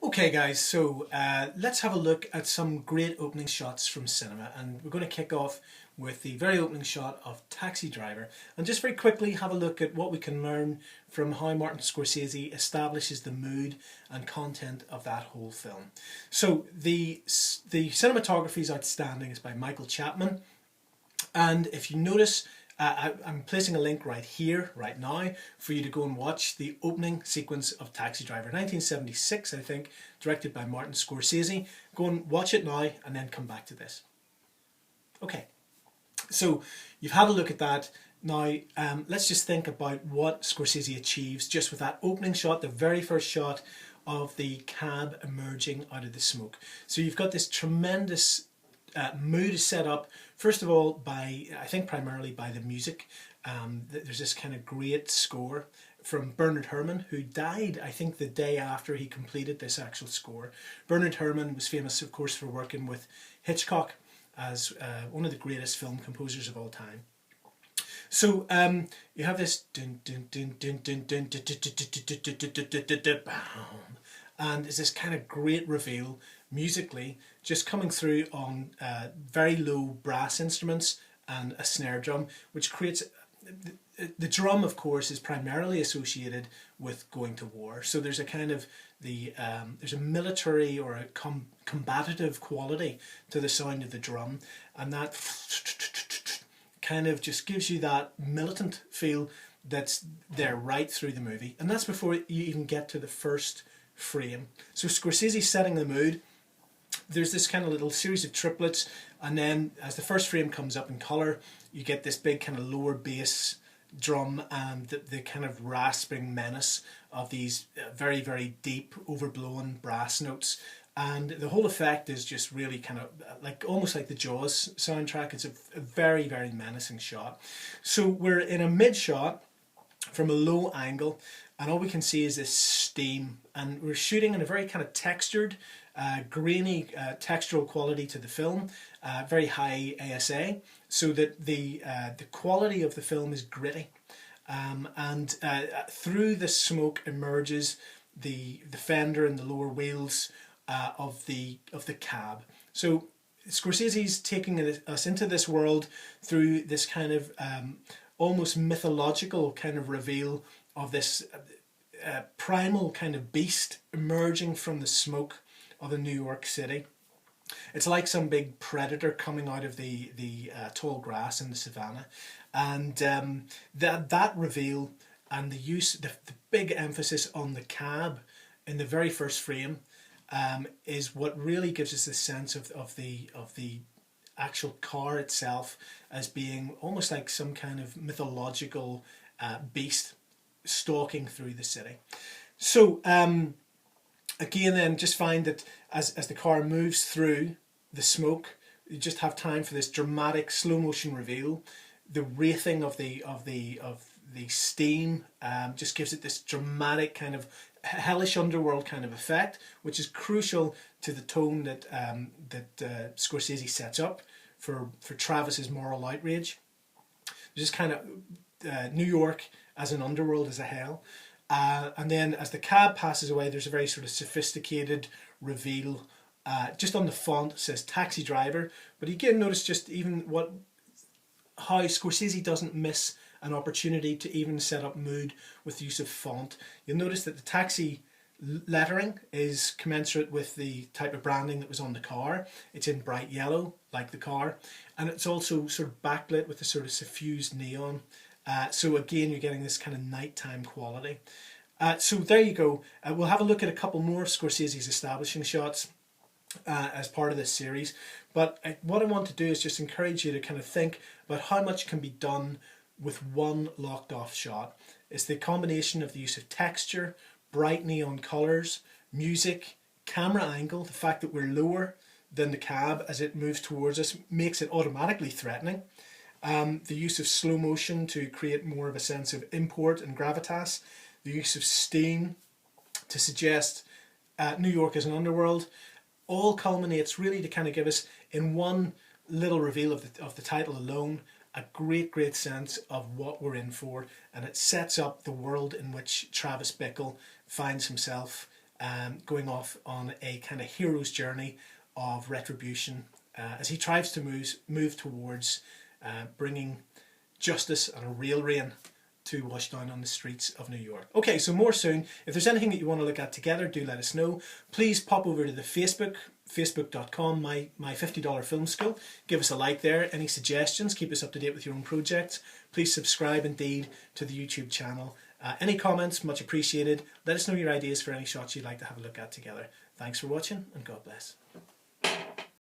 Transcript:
Okay guys, so let's have a look at some great opening shots from cinema, and we're going to kick off with the very opening shot of Taxi Driver, and just very quickly have a look at what we can learn from how Martin Scorsese establishes the mood and content of that whole film. So the cinematography is outstanding. It's by Michael Chapman, and if you notice, I'm placing a link right here, right now, for you to go and watch the opening sequence of Taxi Driver, 1976, I think, directed by Martin Scorsese. Go and watch it now and then come back to this. Okay, so you've had a look at that. Now, let's just think about what Scorsese achieves just with that opening shot, the very first shot of the cab emerging out of the smoke. So you've got this tremendous mood is set up, first of all, by, I think primarily by the music. There's this kind of great score from Bernard Herrmann, who died, I think, the day after he completed this actual score. Bernard Herrmann was famous, of course, for working with Hitchcock as one of the greatest film composers of all time. So you have this and it's this kind of great reveal musically, just coming through on very low brass instruments and a snare drum, which creates the drum, of course, is primarily associated with going to war. So there's a kind of there's a military or a combative quality to the sound of the drum, and that kind of just gives you that militant feel that's there right through the movie. And that's before you even get to the first frame. So Scorsese's setting the mood. There's this kind of little series of triplets, and then as the first frame comes up in colour, you get this big kind of lower bass drum and the kind of rasping menace of these very, very deep, overblown brass notes. And the whole effect is just really kind of like almost like the Jaws soundtrack. It's a very, very menacing shot. So we're in a mid shot from a low angle, and all we can see is this steam, and we're shooting in a very kind of textured, grainy textural quality to the film, very high ASA, so that the quality of the film is gritty, and through the smoke emerges the fender and the lower wheels of the cab. So Scorsese's taking us into this world through this kind of almost mythological kind of reveal of this primal kind of beast emerging from the smoke of a New York City. It's like some big predator coming out of the tall grass in the savannah, and that reveal and the big emphasis on the cab in the very first frame is what really gives us this sense of the actual car itself as being almost like some kind of mythological beast stalking through the city. So again, then, just find that as the car moves through the smoke, you just have time for this dramatic slow motion reveal. The wraithing of the steam just gives it this dramatic kind of hellish underworld kind of effect, which is crucial to the tone that Scorsese sets up for Travis's moral outrage. Just kind of New York as an underworld, as a hell. And then as the cab passes away, there's a very sort of sophisticated reveal. Just on the font it says Taxi Driver, but you can notice just even how Scorsese doesn't miss an opportunity to even set up mood with the use of font. You'll notice that the taxi lettering is commensurate with the type of branding that was on the car. It's in bright yellow, like the car, and it's also sort of backlit with a sort of suffused neon. So again, you're getting this kind of nighttime quality. So there you go. We'll have a look at a couple more of Scorsese's establishing shots as part of this series. But what I want to do is just encourage you to kind of think about how much can be done with one locked off shot. It's the combination of the use of texture, bright neon colours, music, camera angle. The fact that we're lower than the cab as it moves towards us makes it automatically threatening. The use of slow motion to create more of a sense of import and gravitas. The use of steam to suggest New York as an underworld. All culminates really to kind of give us, in one little reveal of the title alone, a great sense of what we're in for, and it sets up the world in which Travis Bickle finds himself going off on a kind of hero's journey of retribution as he tries to move towards bringing justice and a real rain to wash down on the streets of New York. Okay, so more soon. If there's anything that you want to look at together, do let us know. Please pop over to the facebook.com, my $50 film school. Give us a like there. Any suggestions? Keep us up to date with your own projects. Please subscribe indeed to the YouTube channel. Any comments, much appreciated. Let us know your ideas for any shots you'd like to have a look at together. Thanks for watching, and God bless.